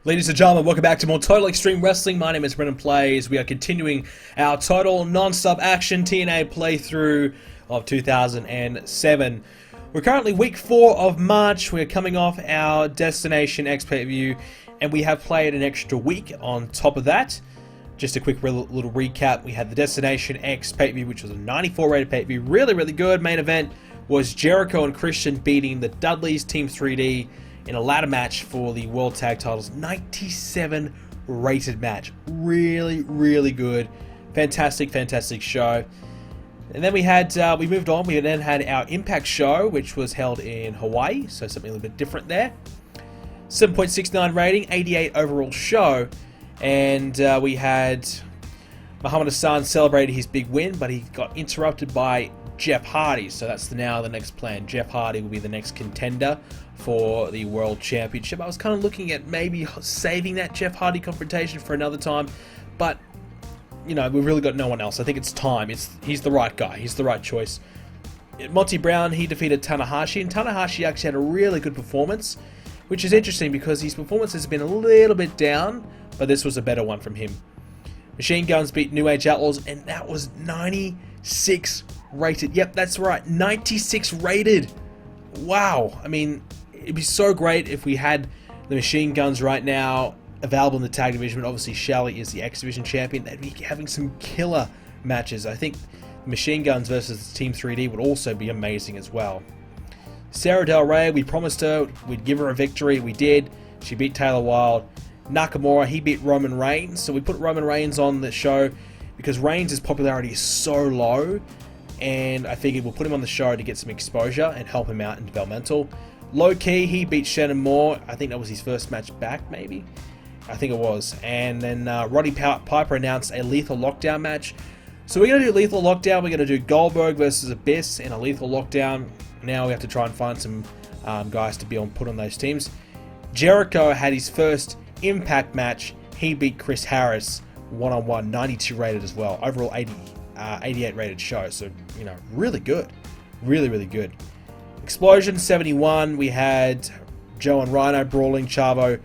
Ladies and gentlemen, welcome back to more Total Extreme Wrestling. My name is BrendenPlayz. We are continuing our total non-stop action TNA playthrough of 2007. We're currently week 4 of March. We're coming off our Destination X pay-per-view, and we have played an extra week on top of that. Just a quick little recap. We had the Destination X pay-per-view, which was a 94 rated pay-per-view. Really good. Main event was Jericho and Christian beating the Dudleys, Team 3D, in a ladder match for the World Tag Titles. 97 rated match. Really good. Fantastic show. And then we moved on. We then had our Impact show, which was held in Hawaii, so something a little bit different there. 7.69 rating, 88 overall show. And we had Muhammad Hassan celebrated his big win, but he got interrupted by Jeff Hardy. So that's now the next plan. Jeff Hardy will be the next contender for the World Championship. I was kind of looking at maybe saving that Jeff Hardy confrontation for another time, but you know, we've really got no one else. I think it's time. He's the right guy. He's the right choice. Monty Brown, he defeated Tanahashi, and Tanahashi actually had a really good performance, which is interesting because his performance has been a little bit down, but this was a better one from him. Machine Guns beat New Age Outlaws, and that was 96 rated. Yep, that's right, 96 rated. Wow. I mean, it'd be so great if we had the Machine Guns right now available in the tag division, but obviously Shelley is the X Division champion. They'd be having some killer matches. I think Machine Guns versus Team 3D would also be amazing as well. Sarah Del Rey, we promised her we'd give her a victory. We did. She beat Taylor Wilde. Nakamura, he beat Roman Reigns. So we put Roman Reigns on the show because Reigns' popularity is so low, and I figured we'll put him on the show to get some exposure and help him out in developmental. Low Key, he beat Shannon Moore. I think that was his first match back, maybe. I think it was. And then Roddy Piper announced a Lethal Lockdown match. So we're going to do Lethal Lockdown. We're going to do Goldberg versus Abyss in a Lethal Lockdown. Now we have to try and find some guys to be put on those teams. Jericho had his first Impact match. He beat Chris Harris one-on-one, 92 rated as well. Overall 88 rated show. So, you know, really good. Really good. Explosion 71. We had Joe and Rhino brawling Chavo,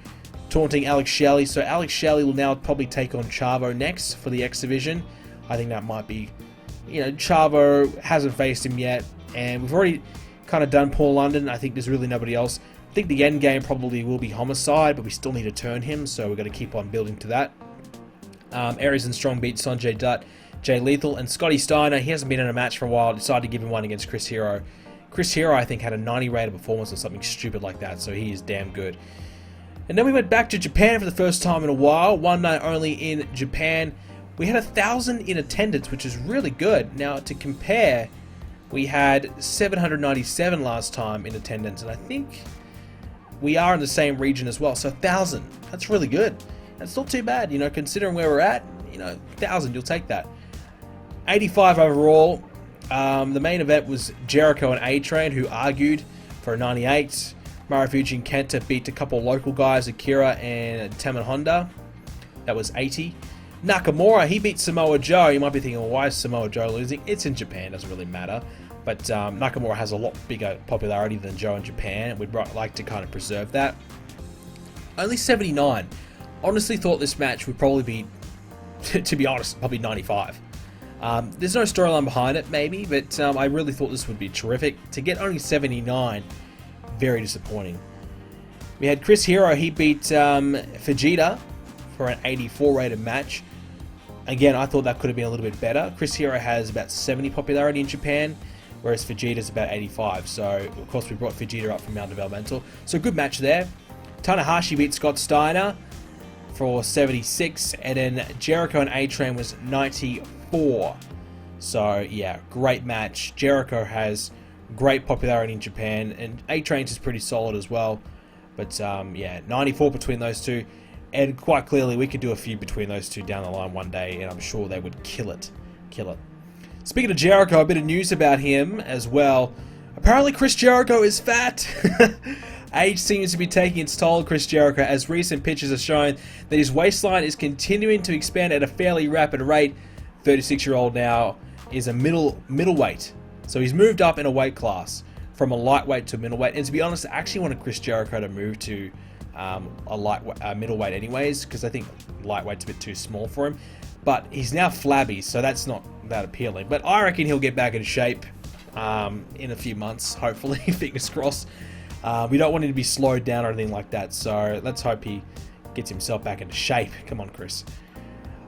taunting Alex Shelley. So Alex Shelley will now probably take on Chavo next for the X Division. I think that might be, you know, Chavo hasn't faced him yet, and we've already kind of done Paul London. I think there's really nobody else. I think the end game probably will be Homicide, but we still need to turn him, so we're going to keep on building to that. Aries and Strong beat Sanjay Dutt, Jay Lethal, and Scotty Steiner. He hasn't been in a match for a while. Decided to give him one against Chris Hero. Chris Hero, I think, had a 90 rated performance or something stupid like that, so he is damn good. And then we went back to Japan for the first time in a while. One night only in Japan. We had 1,000 in attendance, which is really good. Now, to compare, we had 797 last time in attendance, and I think we are in the same region as well. So 1,000, that's really good. That's not too bad, you know, considering where we're at. You know, 1,000, you'll take that. 85 overall. The main event was Jericho and A-Train, who argued for a 98. Marufuji and Kenta beat a couple local guys, Akira and Taman Honda. That was 80. Nakamura, he beat Samoa Joe. You might be thinking, well, why is Samoa Joe losing? It's in Japan, doesn't really matter. But Nakamura has a lot bigger popularity than Joe in Japan. We'd like to kind of preserve that. Only 79. Honestly thought this match would probably be, to be honest, probably 95. There's no storyline behind it, maybe, but I really thought this would be terrific. To get only 79, very disappointing. We had Chris Hero, he beat Vegeta for an 84 rated match. Again, I thought that could have been a little bit better. Chris Hero has about 70 popularity in Japan, whereas Vegeta's about 85. So, of course, we brought Vegeta up from our developmental. So, good match there. Tanahashi beat Scott Steiner for 76, and then Jericho and A-Train was 94. So, yeah, great match. Jericho has great popularity in Japan, and A-Train's is pretty solid as well. But, yeah, 94 between those two. And quite clearly, we could do a feud between those two down the line one day, and I'm sure they would kill it. Speaking of Jericho, a bit of news about him as well. Apparently, Chris Jericho is fat. Age seems to be taking its toll on Chris Jericho, as recent pictures have shown that his waistline is continuing to expand at a fairly rapid rate. 36-year-old now is a middleweight. So he's moved up in a weight class from a lightweight to a middleweight. And to be honest, I actually wanted Chris Jericho to move to a middleweight anyways, because I think lightweight's a bit too small for him. But he's now flabby, so that's not that appealing. But I reckon he'll get back in shape in a few months, hopefully. Fingers crossed. We don't want him to be slowed down or anything like that, so let's hope he gets himself back into shape. Come on, Chris.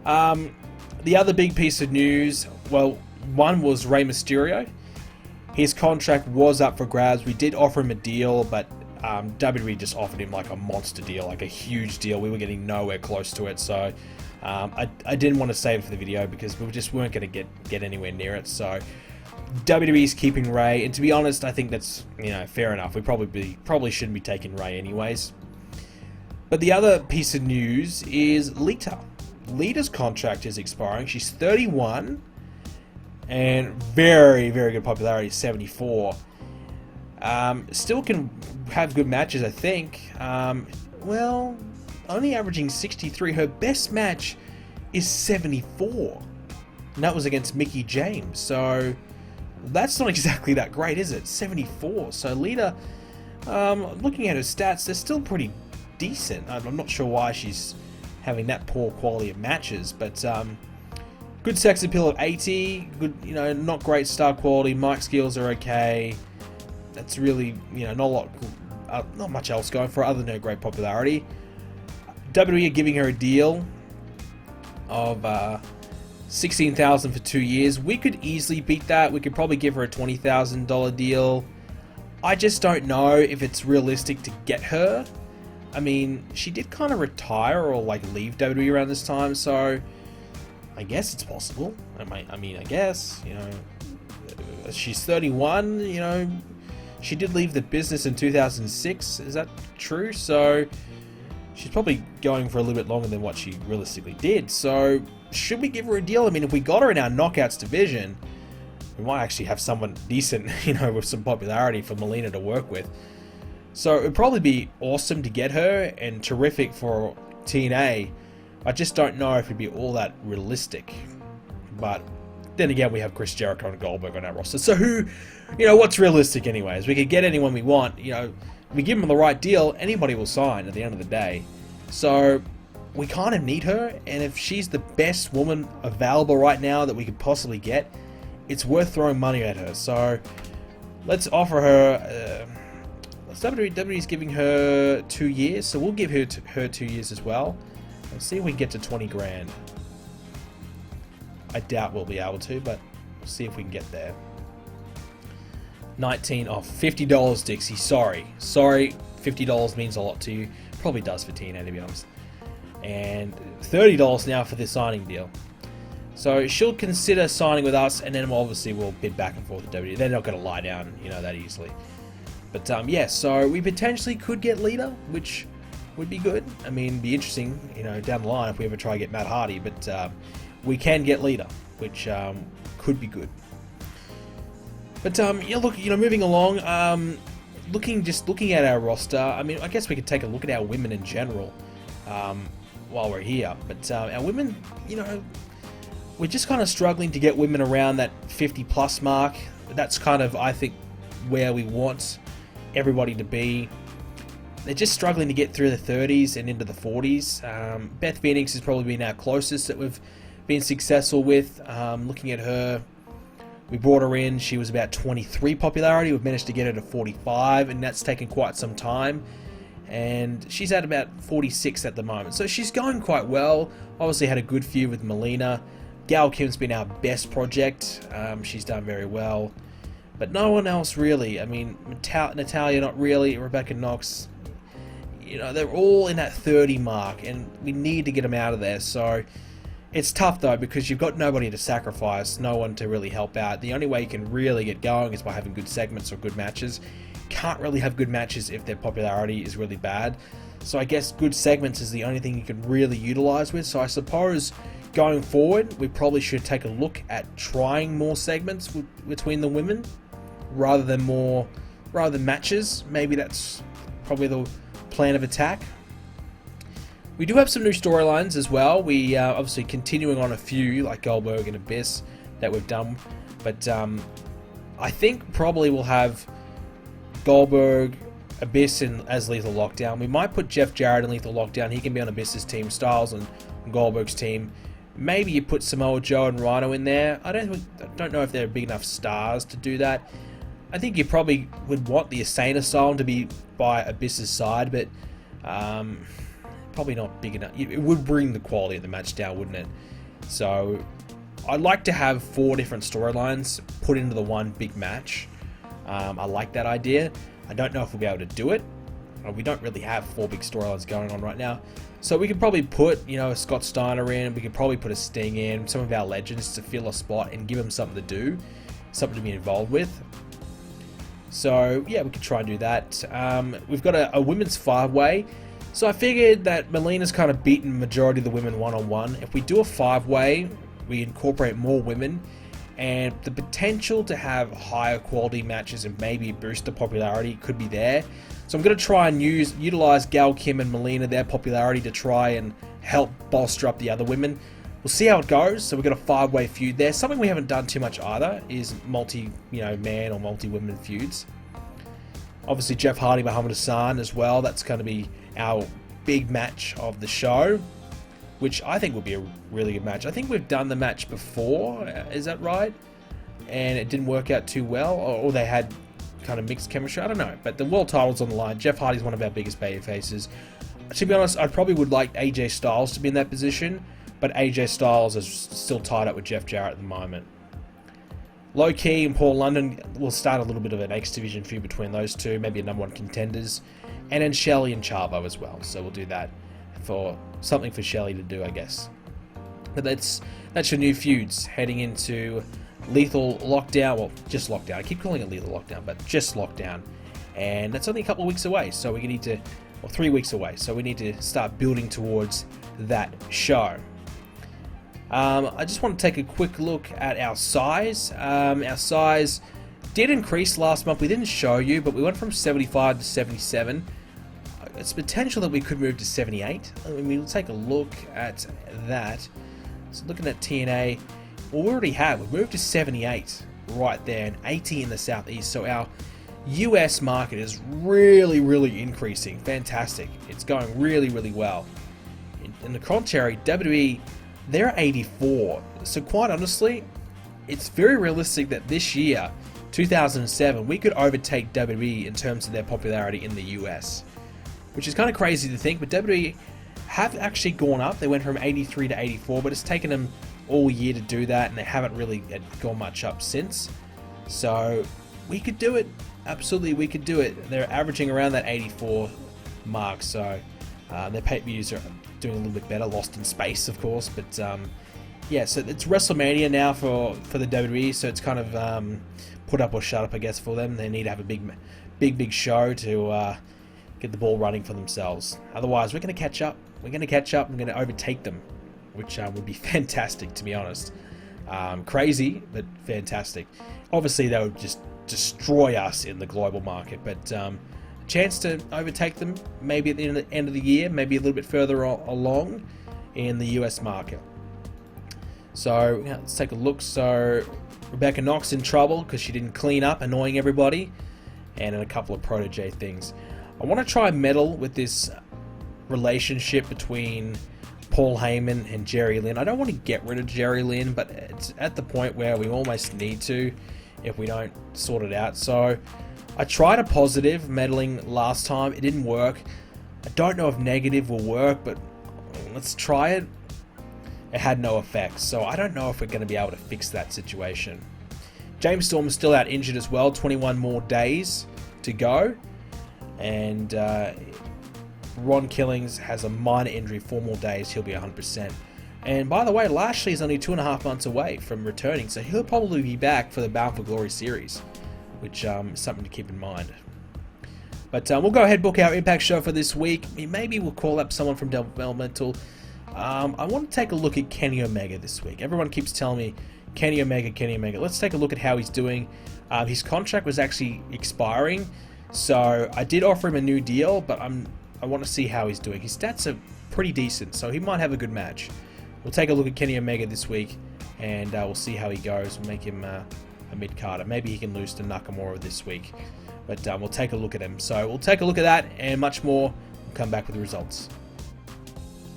The other big piece of news, well, one was Rey Mysterio. His contract was up for grabs. We did offer him a deal, but WWE just offered him like a monster deal, like a huge deal. We were getting nowhere close to it, so I didn't want to save it for the video because we just weren't going to get anywhere near it. So WWE's keeping Rey, and to be honest, I think that's, you know, fair enough. We probably shouldn't be taking Rey anyways. But the other piece of news is Lita. Lita's contract is expiring. She's 31 and very, very good popularity, 74. Still can have good matches, I think. Well, only averaging 63. Her best match is 74. And that was against Mickie James. So that's not exactly that great, is it? 74. So Lita, looking at her stats, they're still pretty decent. I'm not sure why she's having that poor quality of matches, but good sex appeal of 80. Good, you know, not great star quality. Mic skills are okay. That's really, you know, not much else going for her other than her great popularity. WWE are giving her a deal of $16,000 for 2 years. We could easily beat that. We could probably give her a $20,000 deal. I just don't know if it's realistic to get her. I mean, she did kind of retire or like leave WWE around this time, so I guess it's possible. I mean, I guess, you know, she's 31, you know, she did leave the business in 2006, is that true? So she's probably going for a little bit longer than what she realistically did. So should we give her a deal? I mean, if we got her in our knockouts division, we might actually have someone decent, you know, with some popularity for Melina to work with. So it would probably be awesome to get her and terrific for TNA. I just don't know if it'd be all that realistic. But then again, we have Chris Jericho and Goldberg on our roster. So who, you know, what's realistic anyways? We could get anyone we want. You know, if we give them the right deal, anybody will sign at the end of the day. So we kind of need her. And if she's the best woman available right now that we could possibly get, it's worth throwing money at her. So let's offer her... WWE's giving her 2 years, so we'll give her 2 years as well. Let's see if we can get to 20 grand. I doubt we'll be able to, but we'll see if we can get there. 19 off. $50, Dixie. Sorry, $50 means a lot to you. Probably does for TNA, to be honest. And $30 now for the signing deal. So she'll consider signing with us, and then obviously we'll bid back and forth with WWE. They're not going to lie down, you know, that easily. But yeah, so we potentially could get Lita, which would be good. I mean, be interesting, you know, down the line if we ever try to get Matt Hardy. But we can get Lita, which could be good. But yeah, look, you know, moving along, looking at our roster. I mean, I guess we could take a look at our women in general while we're here. But our women, you know, we're just kind of struggling to get women around that 50+ mark. That's kind of, I think, where we want everybody to be. They're just struggling to get through the 30s and into the 40s. Beth Phoenix has probably been our closest that we've been successful with. Looking at her, we brought her in. She was about 23 popularity. We've managed to get her to 45, and that's taken quite some time. And she's at about 46 at the moment. So she's going quite well. Obviously had a good feud with Melina. Gail Kim's been our best project. She's done very well. But no one else really. I mean, Natalia not really. Rebecca Knox, you know, they're all in that 30 mark, and we need to get them out of there. So it's tough though, because you've got nobody to sacrifice, no one to really help out. The only way you can really get going is by having good segments or good matches. Can't really have good matches if their popularity is really bad. So I guess good segments is the only thing you can really utilize with. So I suppose going forward, we probably should take a look at trying more segments between the women, rather than matches. Maybe that's probably the plan of attack. We do have some new storylines as well. We obviously continuing on a few like Goldberg and Abyss that we've done, but I think probably we'll have Goldberg, Abyss as Lethal Lockdown. We might put Jeff Jarrett in Lethal Lockdown. He can be on Abyss's team, Styles and Goldberg's team. Maybe you put Samoa Joe and Rhino in there. I don't know if they're big enough stars to do that. I think you probably would want the Asana Asylum to be by Abyss's side, but probably not big enough. It would bring the quality of the match down, wouldn't it? So I'd like to have 4 different storylines put into the one big match. I like that idea. I don't know if we'll be able to do it. We don't really have 4 big storylines going on right now. So we could probably put, you know, a Scott Steiner in. We could probably put a Sting in, some of our legends to fill a spot and give them something to do, something to be involved with. So yeah, we could try and do that. We've got a women's 5-way. So I figured that Melina's kind of beaten the majority of the women one-on-one. If we do a 5-way, we incorporate more women, and the potential to have higher quality matches and maybe boost the popularity could be there. So I'm going to try and utilize Gal, Kim and Melina, their popularity, to try and help bolster up the other women. We'll see how it goes. So we've got a 5-way feud there. Something we haven't done too much either is man or multi-women feuds. Obviously Jeff Hardy, Muhammad Hassan as well. That's going to be our big match of the show, which I think will be a really good match. I think we've done the match before, is that right? And it didn't work out too well, or they had kind of mixed chemistry, I don't know. But the world title's on the line. Jeff Hardy's one of our biggest baby faces. To be honest, I probably would like AJ Styles to be in that position, but AJ Styles is still tied up with Jeff Jarrett at the moment. Low Key and Paul London will start a little bit of an X Division feud between those two, maybe a #1 contenders. And then Shelley and Chavo as well, so we'll do that for something for Shelley to do, I guess. But that's your new feuds heading into Lethal Lockdown. Well, just Lockdown. I keep calling it Lethal Lockdown, but just Lockdown. And that's only a couple of weeks away, so we need to, or 3 weeks away, so we need to start building towards that show. I just want to take a quick look at our size. Our size did increase last month. We didn't show you, but we went from 75 to 77. It's potential that we could move to 78. I mean, we'll take a look at that. So looking at TNA, well, we already have. We've moved to 78 right there and 80 in the Southeast. So our US market is really, really increasing. Fantastic. It's going really, really well. In the contrary, WWE, they're 84. So quite honestly, it's very realistic that this year, 2007, we could overtake WWE in terms of their popularity in the US. Which is kind of crazy to think, but WWE have actually gone up. They went from 83 to 84, but it's taken them all year to do that, and they haven't really gone much up since. So we could do it. Absolutely, we could do it. They're averaging around that 84 mark, so their pay-per-views are doing a little bit better. Lost in Space, of course, but yeah, so it's WrestleMania now for the WWE, so it's kind of put up or shut up, I guess, for them. They need to have a big show to get the ball running for themselves. Otherwise, we're going to catch up. We're going to overtake them, which would be fantastic, to be honest. Crazy, but fantastic. Obviously, they would just destroy us in the global market, but a chance to overtake them maybe at the end of the year, maybe a little bit further along in the US market. So yeah, let's take a look. So Rebecca Knox in trouble because she didn't clean up, annoying everybody, and a couple of protege things. I want to try and meddle with this relationship between Paul Heyman and Jerry Lynn. I don't want to get rid of Jerry Lynn, but it's at the point where we almost need to if we don't sort it out. So I tried a positive meddling last time. It didn't work. I don't know if negative will work, but let's try it. It had no effect, so I don't know if we're going to be able to fix that situation. James Storm is still out injured as well. 21 more days to go. And Ron Killings has a minor injury, 4 more days, he'll be 100%. And by the way, Lashley is only 2.5 months away from returning, so he'll probably be back for the Bound for Glory series, which is something to keep in mind. But we'll go ahead and book our Impact show for this week. Maybe we'll call up someone from Developmental. I want to take a look at Kenny Omega this week. Everyone keeps telling me, Kenny Omega. Let's take a look at how he's doing. His contract was actually expiring, so I did offer him a new deal, but I want to see how he's doing. His stats are pretty decent, so he might have a good match. We'll take a look at Kenny Omega this week, and we'll see how he goes. We'll make him a mid-carder. Maybe he can lose to Nakamura this week. But we'll take a look at him. So we'll take a look at that and much more. We'll come back with the results.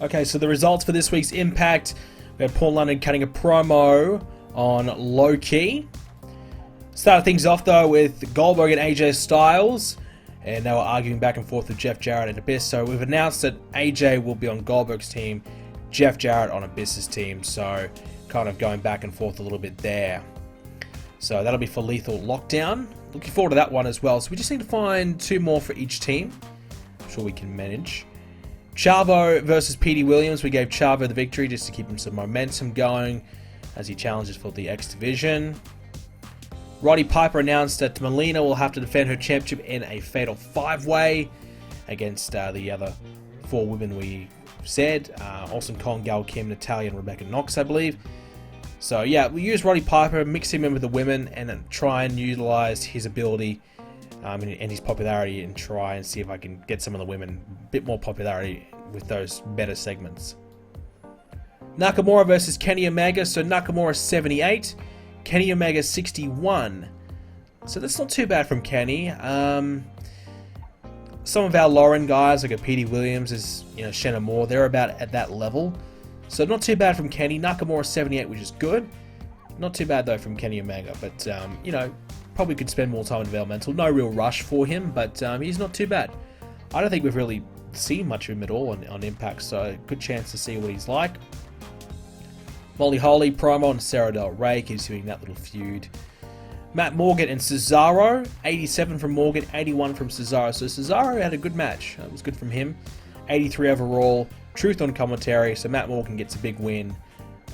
Okay, so the results for this week's Impact. We had Paul London cutting a promo on Low Key. Started things off though with Goldberg and AJ Styles. And they were arguing back and forth with Jeff Jarrett and Abyss. So we've announced that AJ will be on Goldberg's team, Jeff Jarrett on Abyss's team. So kind of going back and forth a little bit there. So that'll be for Lethal Lockdown. Looking forward to that one as well. So we just need to find 2 more for each team. I'm sure we can manage. Chavo versus Petey Williams. We gave Chavo the victory just to keep him some momentum going as he challenges for the X Division. Roddy Piper announced that Melina will have to defend her championship in a fatal 5-way against the other 4 women we said. Awesome Kong, Gal Kim, Natalia, and Rebecca Knox, I believe. So yeah, we use Roddy Piper, mix him in with the women, and then try and utilize his ability and his popularity and try and see if I can get some of the women a bit more popularity with those better segments. Nakamura versus Kenny Omega. So Nakamura 78, Kenny Omega 61. So that's not too bad from Kenny. Some of our Lauren guys, like a Petey Williams, is Shannon Moore, they're about at that level. So not too bad from Kenny. Nakamura 78, which is good. Not too bad though from Kenny Omega, but probably could spend more time in developmental. No real rush for him, but he's not too bad. I don't think we've really seen much of him at all on Impact, so good chance to see what he's like. Molly Holly promo on Sarah Del Rey, continuing that little feud. Matt Morgan and Cesaro, 87 from Morgan, 81 from Cesaro. So Cesaro had a good match. That was good from him. 83 overall. Truth on commentary, so Matt Morgan gets a big win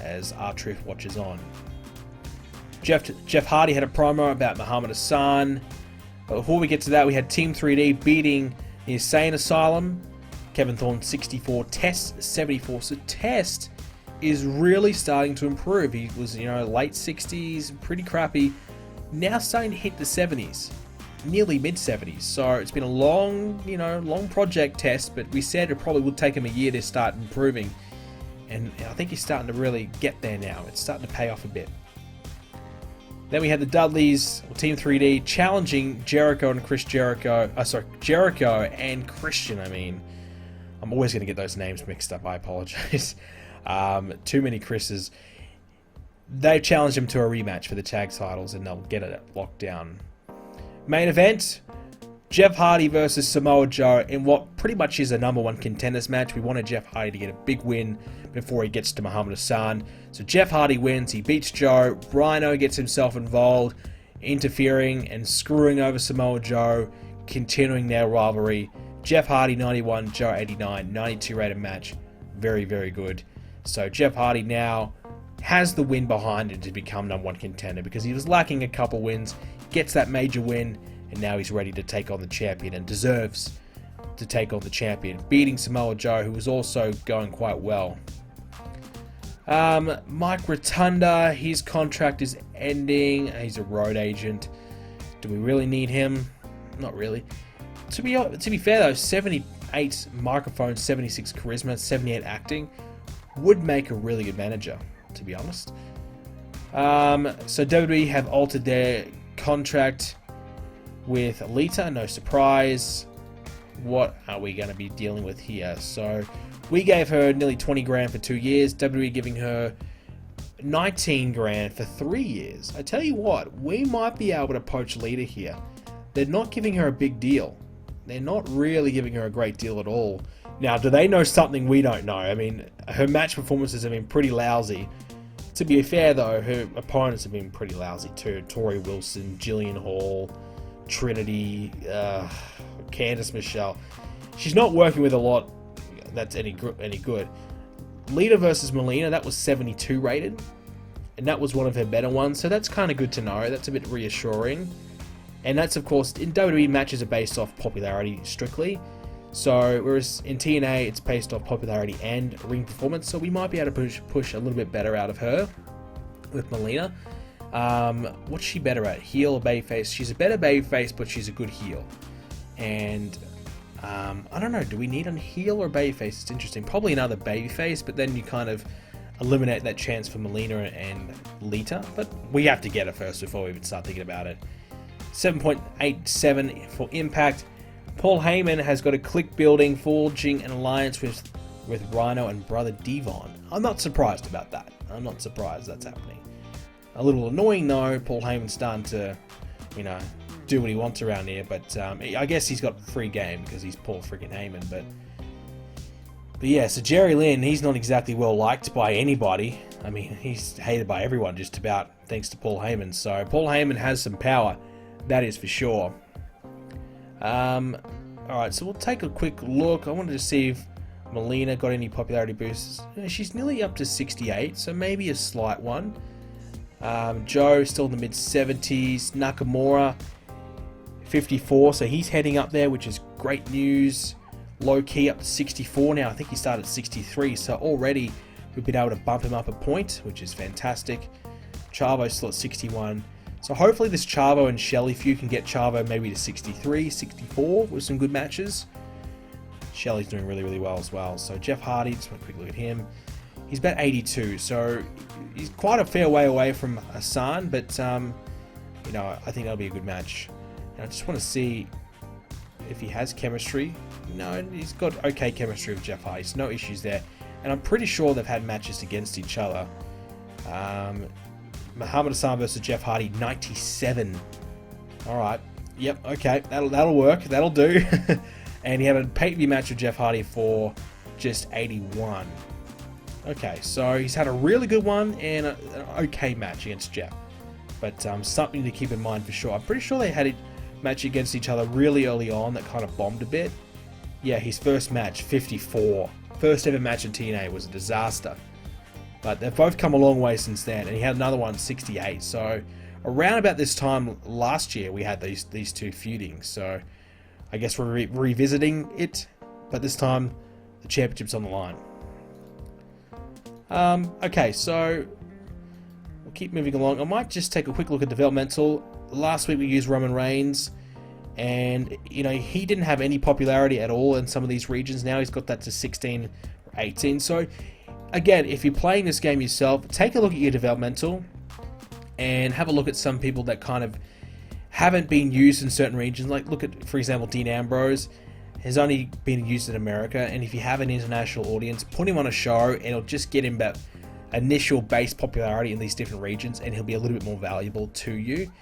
as R-Truth watches on. Jeff Hardy had a promo about Muhammad Hassan. But before we get to that, we had Team 3D beating the Insane Asylum. Kevin Thorne 64, Test 74. So Test is really starting to improve. He was, late 60s, pretty crappy. Now starting to hit the 70s. Nearly mid-70s. So it's been a long project Test, but we said it probably would take him a year to start improving. And I think he's starting to really get there now. It's starting to pay off a bit. Then we had the Dudleys, or Team 3D, challenging Jericho and Chris Jericho. Jericho and Christian, I'm always going to get those names mixed up. I apologize. Too many Chris's. They challenged him to a rematch for the tag titles, and they'll get it locked down. Main event, Jeff Hardy versus Samoa Joe in what pretty much is a #1 contenders match. We wanted Jeff Hardy to get a big win before he gets to Muhammad Hassan. So Jeff Hardy wins, he beats Joe. Rhino gets himself involved, interfering and screwing over Samoa Joe, continuing their rivalry. Jeff Hardy 91, Joe 89, 92 rated match. Very, very good. So Jeff Hardy now has the win behind it to become #1 contender because he was lacking a couple wins, gets that major win, and now he's ready to take on the champion and deserves to take on the champion, beating Samoa Joe, who was also going quite well. Mike Rotunda, his contract is ending. He's a road agent. Do we really need him? Not really. To be fair though, 78 microphone, 76 charisma, 78 acting would make a really good manager, to be honest. So WWE have altered their contract with Alita, no surprise. What are we going to be dealing with here? So we gave her nearly 20 grand for 2 years, WWE giving her 19 grand for 3 years. I tell you what, we might be able to poach Lita here. They're not giving her a big deal. They're not really giving her a great deal at all. Now, do they know something we don't know? Her match performances have been pretty lousy. To be fair though, her opponents have been pretty lousy too. Tori Wilson, Jillian Hall, Trinity, Candice Michelle. She's not working with a lot that's any good. Lita versus Melina, that was 72 rated, and that was one of her better ones, so that's kind of good to know. That's a bit reassuring. And that's, of course, in WWE, matches are based off popularity strictly. So, whereas in TNA, it's based off popularity and ring performance, so we might be able to push a little bit better out of her with Melina. What's she better at? Heel or babyface? She's a better babyface, but she's a good heel. And I don't know, do we need a heel or babyface? It's interesting. Probably another babyface, but then you kind of eliminate that chance for Melina and Lita, but we have to get her first before we even start thinking about it. 7.87 for Impact. Paul Heyman has got a click building, forging an alliance with Rhino and Brother Devon. I'm not surprised about that. I'm not surprised that's happening. A little annoying though, Paul Heyman's starting to, you know, do what he wants around here, but I guess he's got free game because he's Paul freaking Heyman, but yeah, so Jerry Lynn, he's not exactly well liked by anybody. I mean, he's hated by everyone just about, thanks to Paul Heyman. So Paul Heyman has some power, that is for sure. Alright, so we'll take a quick look. I wanted to see if Melina got any popularity boosts. She's nearly up to 68, so maybe a slight one. Joe still in the mid-70s. Nakamura 54, so he's heading up there, which is great news. Low key up to 64 now. I think he started at 63, so already we've been able to bump him up a point, which is fantastic. Chavo's still at 61. So hopefully this Chavo and Shelly feud can get Chavo maybe to 63, 64 with some good matches. Shelly's doing really, really well as well. So Jeff Hardy, just want a quick look at him. He's about 82, so he's quite a fair way away from Hassan, but you know, I think that'll be a good match. And I just want to see if he has chemistry. No, he's got okay chemistry with Jeff Hardy, so no issues there. And I'm pretty sure they've had matches against each other. Muhammad Hassan versus Jeff Hardy, 97. Alright, yep, okay, that'll work, that'll do. And he had a pay-per-view match with Jeff Hardy for just 81. Okay, so he's had a really good one and an okay match against Jeff. But something to keep in mind for sure. I'm pretty sure they had a match against each other really early on that kind of bombed a bit. Yeah, his first match, 54. First ever match in TNA was a disaster. But they've both come a long way since then, and he had another one, 68. So around about this time last year, we had these two feuding. So I guess we're revisiting it, but this time the championship's on the line. Okay, so we'll keep moving along. I might just take a quick look at developmental. Last week we used Roman Reigns, and you know, he didn't have any popularity at all in some of these regions. Now he's got that to 16 or 18. So again, if you're playing this game yourself, take a look at your developmental and have a look at some people that kind of haven't been used in certain regions. Like look at, for example, Dean Ambrose has only been used in America, and if you have an international audience, put him on a show and it'll just get him that initial base popularity in these different regions, and he'll be a little bit more valuable to you.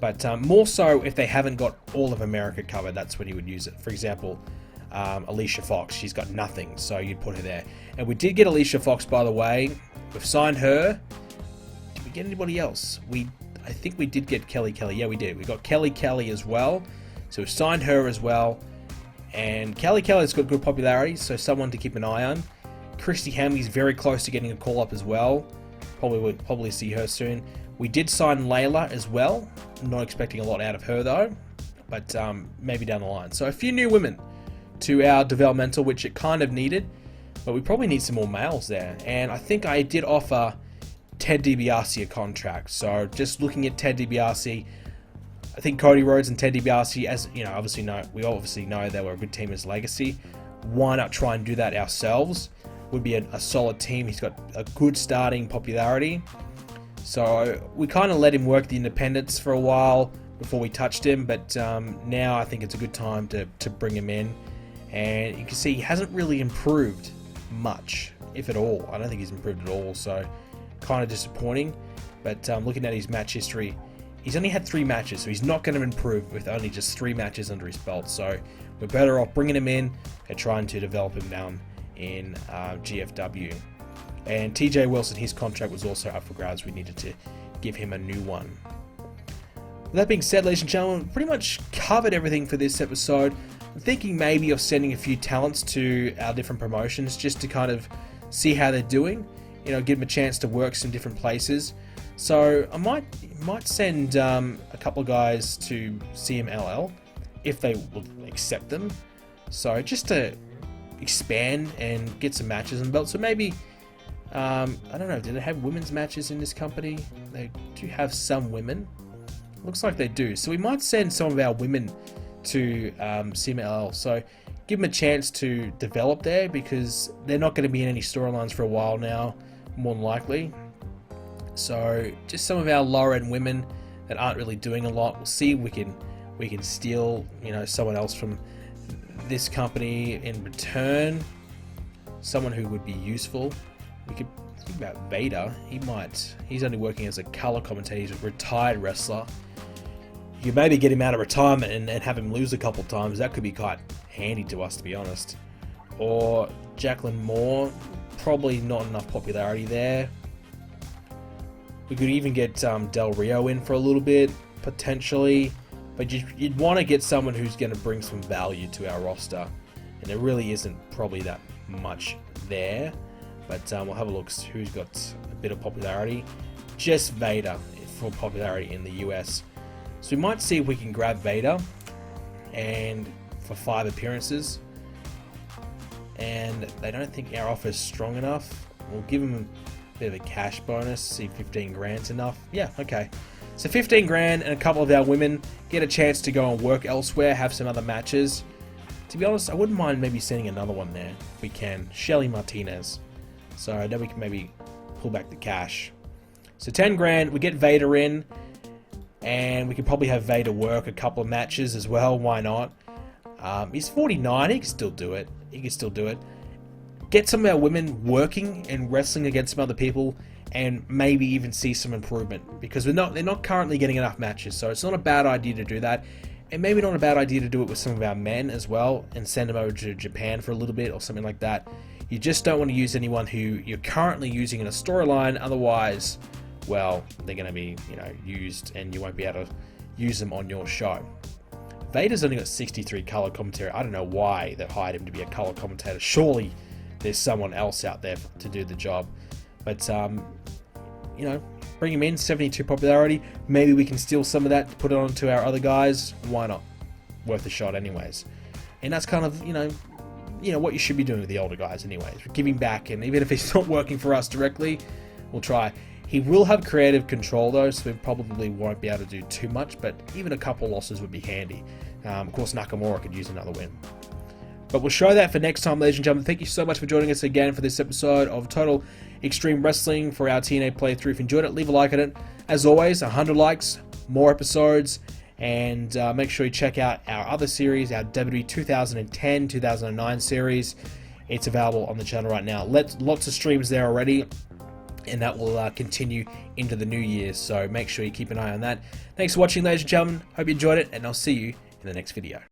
But more so if they haven't got all of America covered, that's when you would use it. For example, Alicia Fox, she's got nothing, so you'd put her there. And we did get Alicia Fox, by the way. We've signed her. Did we get anybody else? I think we did get Kelly Kelly. Yeah, we did. We got Kelly Kelly as well. So we've signed her as well. And Kelly Kelly's got good popularity, so someone to keep an eye on. Christy Hamley's very close to getting a call up as well. Probably see her soon. We did sign Layla as well. I'm not expecting a lot out of her though, but maybe down the line. So a few new women to our developmental, which it kind of needed, but we probably need some more males there. And I think I did offer Ted DiBiase a contract. So just looking at Ted DiBiase, I think Cody Rhodes and Ted DiBiase, as you know, we obviously know they were a good team as Legacy. Why not try and do that ourselves? Would be a solid team. He's got a good starting popularity. So we kind of let him work the independents for a while before we touched him, but now I think it's a good time to bring him in. And you can see he hasn't really improved much, if at all. I don't think he's improved at all, so kind of disappointing. But looking at his match history, he's only had 3 matches, so he's not going to improve with only just 3 matches under his belt. So we're better off bringing him in and trying to develop him down in GFW. And TJ Wilson, his contract was also up for grabs. We needed to give him a new one. With that being said, ladies and gentlemen, pretty much covered everything for this episode. I'm thinking maybe of sending a few talents to our different promotions just to kind of see how they're doing. You know, give them a chance to work some different places. So I might send a couple of guys to CMLL if they will accept them. So just to expand and get some matches on the belt. So maybe, I don't know, do they have women's matches in this company? They do have some women. Looks like they do. So we might send some of our women to CMLL. So give them a chance to develop there, because they're not going to be in any storylines for a while now. more than likely. So just some of our lower end women that aren't really doing a lot. We'll see if we can steal, you know, someone else from this company in return. Someone who would be useful. We could think about Vader. He's only working as a color commentator. He's a retired wrestler. You could maybe get him out of retirement and have him lose a couple times. That could be quite handy to us, to be honest. Or Jacqueline Moore. Probably not enough popularity there. We could even get Del Rio in for a little bit, potentially. But you'd want to get someone who's going to bring some value to our roster. And there really isn't probably that much there. But we'll have a look who's got a bit of popularity. Just Vader for popularity in the US. So we might see if we can grab Vader and for 5 appearances. And they don't think our offer is strong enough. We'll give them a bit of a cash bonus, see if 15 grand's enough. Yeah, okay. So 15 grand and a couple of our women get a chance to go and work elsewhere, have some other matches. To be honest, I wouldn't mind maybe sending another one there if we can. Shelly Martinez. So then we can maybe pull back the cash. So 10 grand, we get Vader in. And we could probably have Vader work a couple of matches as well. Why not? He's 49. He can still do it. Get some of our women working and wrestling against some other people, and maybe even see some improvement, because they're not currently getting enough matches. So it's not a bad idea to do that, and maybe not a bad idea to do it with some of our men as well, and send them over to Japan for a little bit or something like that. You just don't want to use anyone who you're currently using in a storyline. Otherwise, well, they're going to be, you know, used, and you won't be able to use them on your show. Vader's only got 63 color commentary. I don't know why they hired him to be a color commentator. Surely there's someone else out there to do the job. But, you know, bring him in, 72 popularity. Maybe we can steal some of that, put it on to our other guys. Why not? Worth a shot anyways. And that's kind of, you know what you should be doing with the older guys anyways. Giving back, and even if he's not working for us directly, we'll try. He will have creative control though, so we probably won't be able to do too much, but even a couple losses would be handy. Of course, Nakamura could use another win. But we'll show that for next time, ladies and gentlemen. Thank you so much for joining us again for this episode of Total Extreme Wrestling for our TNA playthrough. If you enjoyed it, leave a like on it. As always, 100 likes, more episodes, and make sure you check out our other series, our WWE 2010-2009 series. It's available on the channel right now. Lots of streams there already, and that will continue into the new year, so make sure you keep an eye on that. Thanks for watching, ladies and gentlemen. Hope you enjoyed it, and I'll see you in the next video.